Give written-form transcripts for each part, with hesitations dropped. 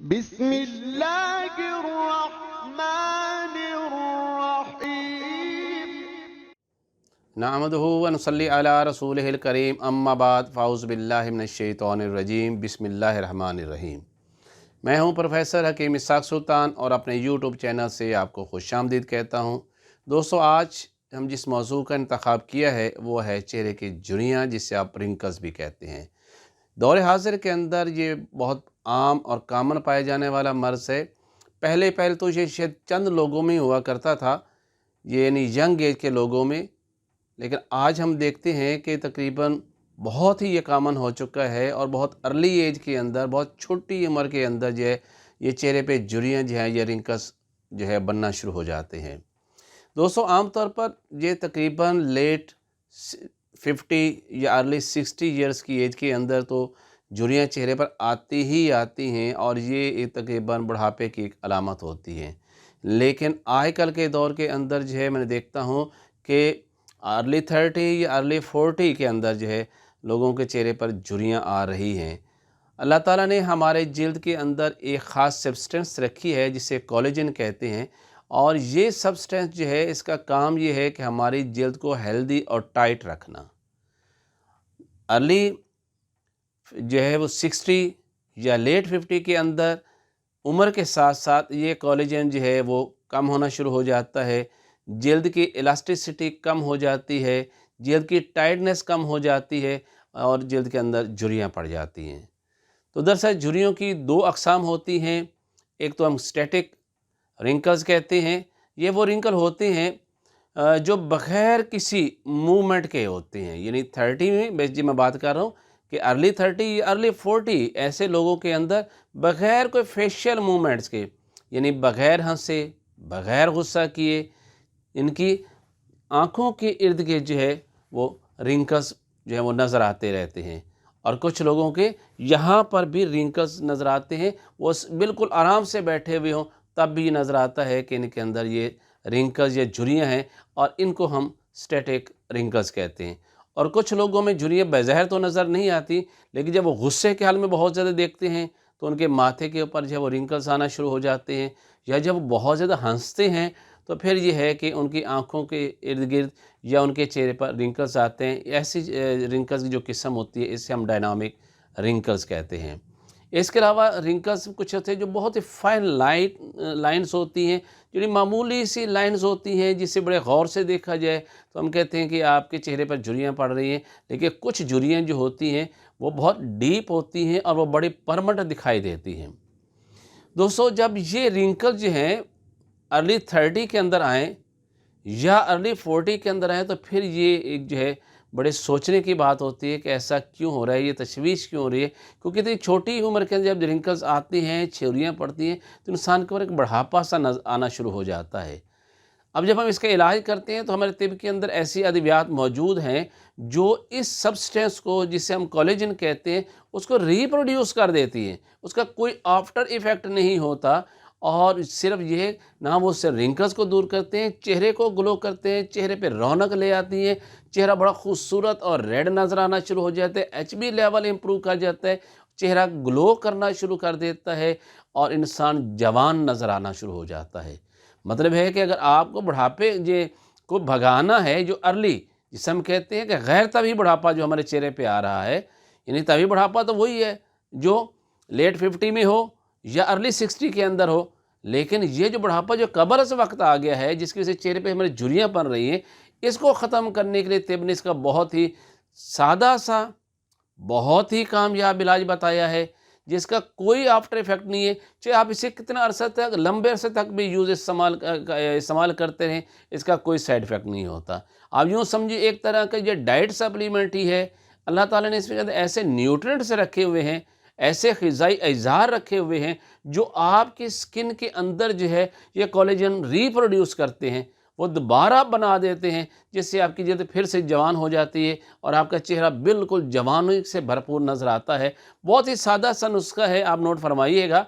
بسم اللہ الرحمن الرحیم نحمدہ و نصلی علی رسولہ الکریم اما بعد فاعوذ باللہ من الشیطان الرجیم بسم اللہ الرحمن الرحیم۔ میں ہوں پروفیسر حکیم اسحاق سلطان اور اپنے یوٹیوب چینل سے آپ کو خوش آمدید کہتا ہوں۔ دوستو، آج ہم جس موضوع کا انتخاب کیا ہے وہ ہے چہرے کی جھریاں، جسے آپ رنکلز بھی کہتے ہیں۔ دور حاضر کے اندر یہ بہت عام اور کامن پائے جانے والا مرض ہے۔ پہلے تو یہ شاید چند لوگوں میں ہوا کرتا تھا، یعنی ینگ ایج کے لوگوں میں، لیکن آج ہم دیکھتے ہیں کہ تقریباً بہت ہی یہ کامن ہو چکا ہے اور بہت ارلی ایج کے اندر، بہت چھوٹی عمر کے اندر جو ہے یہ چہرے پہ جھریاں جو ہیں، یہ رنکلز جو ہے بننا شروع ہو جاتے ہیں۔ دوستو، عام طور پر یہ تقریباً لیٹ 50 یا ارلی 60 ایئرس کی ایج کے اندر تو جھریاں چہرے پر آتی ہی آتی ہیں، اور یہ تقریباً بڑھاپے کی ایک علامت ہوتی ہے۔ لیکن آج کل کے دور کے اندر جو ہے میں نے دیکھتا ہوں کہ ارلی 30 یا ارلی 40 کے اندر جو ہے لوگوں کے چہرے پر جھریاں آ رہی ہیں۔ اللہ تعالیٰ نے ہمارے جلد کے اندر ایک خاص سبسٹنس رکھی ہے جسے کولیجن کہتے ہیں، اور یہ سبسٹنس جو ہے اس کا کام یہ ہے کہ ہماری جلد کو ہیلدی اور ٹائٹ رکھنا۔ ارلی جو ہے وہ 60 یا لیٹ 50 کے اندر عمر کے ساتھ ساتھ یہ کولیجن جو ہے وہ کم ہونا شروع ہو جاتا ہے، جلد کی الاسٹیسٹی کم ہو جاتی ہے، جلد کی ٹائٹنس کم ہو جاتی ہے، اور جلد کے اندر جھریاں پڑ جاتی ہیں۔ تو دراصل جھریوں کی دو اقسام ہوتی ہیں۔ ایک تو ہم سٹیٹک رنکلز کہتے ہیں۔ یہ وہ رنکل ہوتے ہیں جو بغیر کسی موومنٹ کے ہوتے ہیں، یعنی 30 میں بات کر رہا ہوں کہ ارلی 30 یا ارلی 40 ایسے لوگوں کے اندر بغیر کوئی فیشیل موومنٹس کے، یعنی بغیر ہنسے، بغیر غصہ کیے، ان کی آنکھوں کے ارد گرد جو ہے وہ رنکلز جو ہے وہ نظر آتے رہتے ہیں۔ اور کچھ لوگوں کے یہاں پر بھی رنکلز نظر آتے ہیں، وہ بالکل آرام سے بیٹھے ہوئے ہوں تب بھی نظر آتا ہے کہ ان کے اندر یہ رنکلز یا جھریاں ہیں، اور ان کو ہم سٹیٹک رنکلز کہتے ہیں۔ اور کچھ لوگوں میں جھریاں بظاہر تو نظر نہیں آتی، لیکن جب وہ غصے کے حال میں بہت زیادہ دیکھتے ہیں تو ان کے ماتھے کے اوپر جو ہے وہ رنکلز آنا شروع ہو جاتے ہیں، یا جب وہ بہت زیادہ ہنستے ہیں تو پھر یہ ہے کہ ان کی آنکھوں کے ارد گرد یا ان کے چہرے پر رنکلز آتے ہیں۔ ایسی رنکلز کی جو قسم ہوتی ہے اسے ہم ڈائنامک رنکلز کہتے ہیں۔ اس کے علاوہ رنکلز کچھ ہوتے ہیں جو بہت ہی فائن لائنز ہوتی ہیں، جو معمولی سی لائنز ہوتی ہیں، جسے بڑے غور سے دیکھا جائے تو ہم کہتے ہیں کہ آپ کے چہرے پر جھریاں پڑ رہی ہیں، لیکن کچھ جھریاں جو ہوتی ہیں وہ بہت ڈیپ ہوتی ہیں اور وہ بڑی پرمنٹ دکھائی دیتی ہیں۔ دوستو، جب یہ رنکل جو ہیں ارلی 30 کے اندر آئیں یا ارلی 40 کے اندر آئیں تو پھر یہ ایک جو ہے بڑے سوچنے کی بات ہوتی ہے کہ ایسا کیوں ہو رہا ہے، یہ تشویش کیوں ہو رہی ہے، کیونکہ اتنی چھوٹی عمر کے اندر جب رنکلز آتی ہیں، جھریاں پڑتی ہیں، تو انسان کے اوپر ایک بڑھاپا سا آنا شروع ہو جاتا ہے۔ اب جب ہم اس کا علاج کرتے ہیں تو ہمارے طب کے اندر ایسی ادویات موجود ہیں جو اس سبسٹنس کو، جسے ہم کولیجن کہتے ہیں، اس کو ریپروڈیوس کر دیتی ہیں۔ اس کا کوئی آفٹر ایفیکٹ نہیں ہوتا، اور صرف یہ نہ وہ صرف رنکلز کو دور کرتے ہیں، چہرے کو گلو کرتے ہیں، چہرے پہ رونق لے آتی ہیں، چہرہ بڑا خوبصورت اور ریڈ نظر آنا شروع ہو جاتا ہے، ایچ بی لیول امپروو کر جاتا ہے، چہرہ گلو کرنا شروع کر دیتا ہے، اور انسان جوان نظر آنا شروع ہو جاتا ہے۔ مطلب ہے کہ اگر آپ کو بڑھاپے کو بھگانا ہے، جو ارلی، جسے ہم کہتے ہیں کہ غیر طبعی بڑھاپا جو ہمارے چہرے پہ آ رہا ہے، یعنی طبعی بڑھاپا تو وہی ہے جو لیٹ 50 میں ہو یا ارلی 60 کے اندر ہو، لیکن یہ جو بڑھاپا جو قبل از وقت آ گیا ہے، جس کی وجہ سے چہرے پہ ہمارے جھریاں پڑ رہی ہیں، اس کو ختم کرنے کے لیے طب نے اس کا بہت ہی سادہ سا، بہت ہی کامیاب علاج بتایا ہے، جس کا کوئی آفٹر ایفیکٹ نہیں ہے، چاہے آپ اسے کتنا عرصہ تک، لمبے عرصے تک بھی استعمال کرتے رہیں، اس کا کوئی سائیڈ ایفیکٹ نہیں ہوتا۔ آپ یوں سمجھیں ایک طرح کا یہ ڈائٹ سپلیمنٹ ہی ہے۔ اللہ تعالیٰ نے اس کے اندر ایسے نیوٹرینٹس رکھے ہوئے ہیں، ایسے غذائی اجزاء رکھے ہوئے ہیں جو آپ کی سکن کے اندر جو ہے یہ کولیجن ریپروڈیوس کرتے ہیں، وہ دوبارہ بنا دیتے ہیں، جس سے آپ کی جلد پھر سے جوان ہو جاتی ہے اور آپ کا چہرہ بالکل جوانی سے بھرپور نظر آتا ہے۔ بہت ہی سادہ سا نسخہ ہے، آپ نوٹ فرمائیے گا۔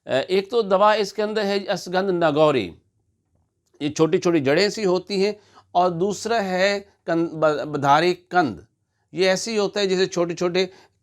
ایک تو دوا اس کے اندر ہے اشگندھ ناگوری، یہ چھوٹی چھوٹی جڑیں سی ہوتی ہیں، اور دوسرا ہے بدھاری کند، یہ ایسی ہوتا ہے جیسے چھوٹے چھوٹے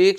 1